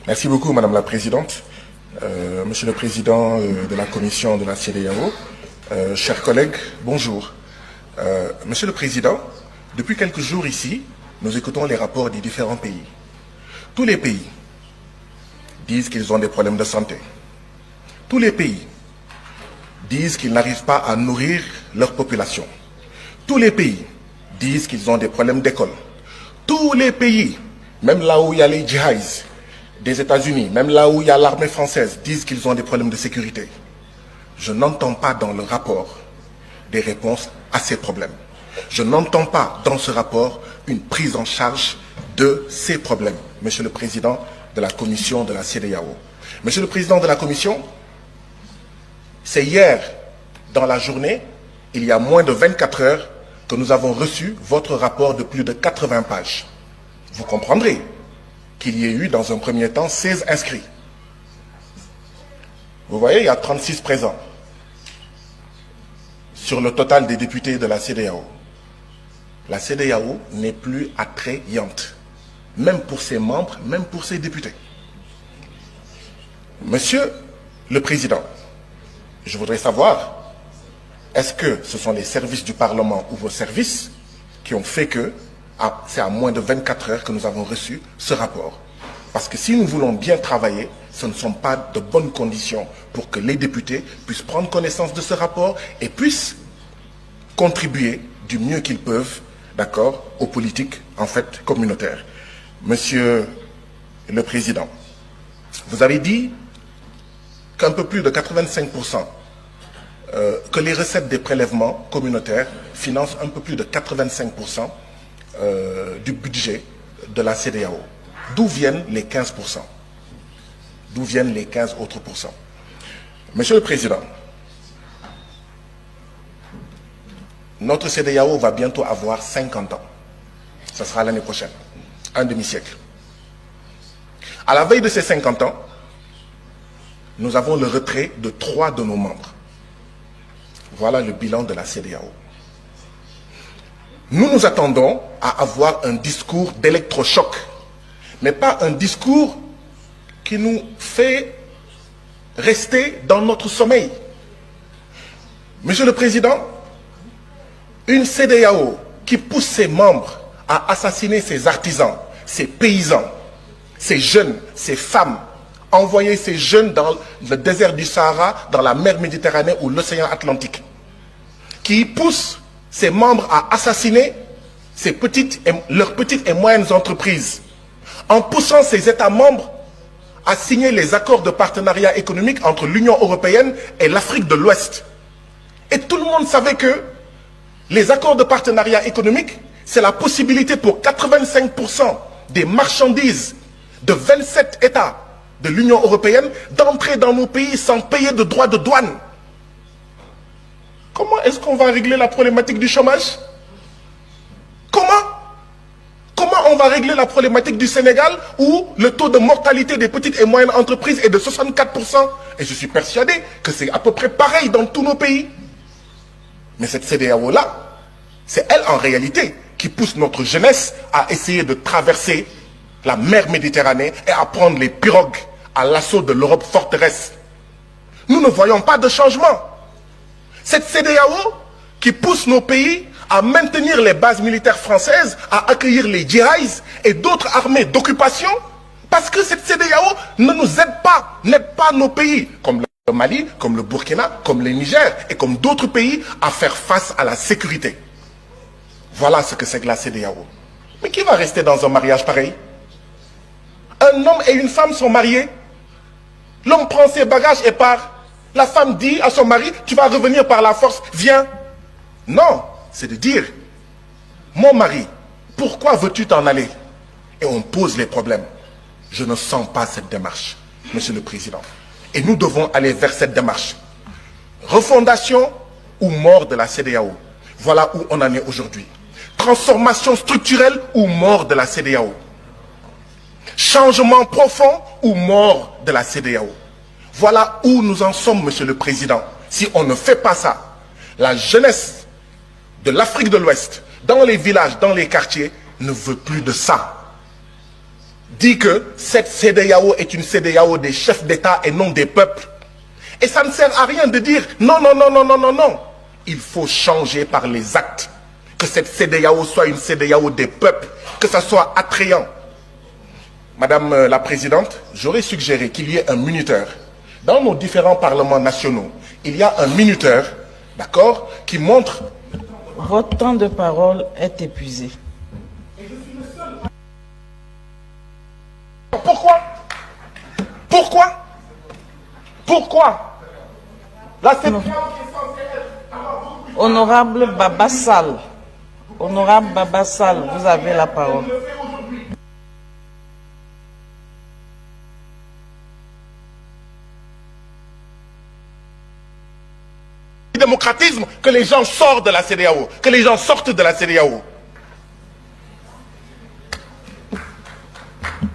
Merci beaucoup, Madame la Présidente. Monsieur le Président de la Commission de la CEDEAO, chers collègues, bonjour. Monsieur le Président, depuis quelques jours ici, nous écoutons les rapports des différents pays. Tous les pays disent qu'ils ont des problèmes de santé. Tous les pays disent qu'ils n'arrivent pas à nourrir leur population. Tous les pays disent qu'ils ont des problèmes d'école. Tous les pays, même là où il y a les djihadistes des États-Unis, même là où il y a l'armée française, disent qu'ils ont des problèmes de sécurité. Je n'entends pas dans le rapport des réponses à ces problèmes. Je n'entends pas dans ce rapport une prise en charge de ces problèmes. Monsieur le Président de la Commission de la CEDEAO. Monsieur le Président de la Commission, c'est hier, dans la journée, il y a moins de 24 heures, que nous avons reçu votre rapport de plus de 80 pages. Vous comprendrez qu'il y ait eu, dans un premier temps, 16 inscrits. Vous voyez, il y a 36 présents sur le total des députés de la CEDEAO. La CEDEAO n'est plus attrayante, même pour ses membres, même pour ses députés. Monsieur le Président, je voudrais savoir, est-ce que ce sont les services du Parlement ou vos services qui ont fait que c'est à moins de 24 heures que nous avons reçu ce rapport? Parce que si nous voulons bien travailler, ce ne sont pas de bonnes conditions pour que les députés puissent prendre connaissance de ce rapport et puissent contribuer du mieux qu'ils peuvent, d'accord, aux politiques, en fait, communautaires. Monsieur le Président, vous avez dit qu'un peu plus de 85%, que les recettes des prélèvements communautaires financent un peu plus de 85% du budget de la CEDEAO. D'où viennent les 15%? D'où viennent les 15 autres pourcents? Monsieur le Président, notre CEDEAO va bientôt avoir 50 ans. Ce sera l'année prochaine, un demi-siècle. À la veille de ces 50 ans, nous avons le retrait de 3 de nos membres. Voilà le bilan de la CEDEAO. Nous nous attendons à avoir un discours d'électrochoc, mais pas un discours qui nous fait rester dans notre sommeil. Monsieur le Président, une CEDEAO qui pousse ses membres à assassiner ses artisans, ses paysans, ses jeunes, ses femmes, envoyer ces jeunes dans le désert du Sahara, dans la mer Méditerranée ou l'océan Atlantique, qui pousse ses membres à assassiner leurs petites et moyennes entreprises, en poussant ces États membres à signer les accords de partenariat économique entre l'Union européenne et l'Afrique de l'Ouest. Et tout le monde savait que les accords de partenariat économique, c'est la possibilité pour 85% des marchandises de 27 États de l'Union européenne d'entrer dans nos pays sans payer de droits de douane. Comment est-ce qu'on va régler la problématique du chômage? Comment on va régler la problématique du Sénégal où le taux de mortalité des petites et moyennes entreprises est de 64%? Et je suis persuadé que c'est à peu près pareil dans tous nos pays. Mais cette CEDEAO-là, c'est elle en réalité qui pousse notre jeunesse à essayer de traverser la mer Méditerranée et à prendre les pirogues à l'assaut de l'Europe forteresse. Nous ne voyons pas de changement. Cette CEDEAO qui pousse nos pays à maintenir les bases militaires françaises, à accueillir les djihadistes et d'autres armées d'occupation, parce que cette CEDEAO ne nous n'aide pas nos pays, comme le Mali, comme le Burkina, comme le Niger et comme d'autres pays, à faire face à la sécurité. Voilà ce que c'est que la CEDEAO. Mais qui va rester dans un mariage pareil? Un homme et une femme sont mariés. L'homme prend ses bagages et part. La femme dit à son mari, tu vas revenir par la force, viens. Non, c'est de dire, mon mari, pourquoi veux-tu t'en aller? Et on pose les problèmes. Je ne sens pas cette démarche, Monsieur le Président. Et nous devons aller vers cette démarche. Refondation ou mort de la CEDEAO. Voilà où on en est aujourd'hui. Transformation structurelle ou mort de la CEDEAO. Changement profond ou mort de la CEDEAO. Voilà où nous en sommes, Monsieur le Président. Si on ne fait pas ça, la jeunesse de l'Afrique de l'Ouest, dans les villages, dans les quartiers, ne veut plus de ça. dit que cette CEDEAO est une CEDEAO des chefs d'État et non des peuples. Et ça ne sert à rien de dire non, non, non, non, non, non, non. Il faut changer par les actes. Que cette CEDEAO soit une CEDEAO des peuples, que ça soit attrayant. Madame la Présidente, j'aurais suggéré qu'il y ait un minuteur. Dans nos différents parlements nationaux, il y a un minuteur, d'accord, qui montre... Votre temps de parole est épuisé. Pourquoi? Pourquoi? Pourquoi? Là, c'est... Honorable Baba Sall. Honorable Baba Sall, vous avez la parole. Démocratisme, que les gens sortent de la CEDEAO, que les gens sortent de la CEDEAO.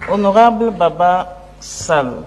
Honorable Baba Sall.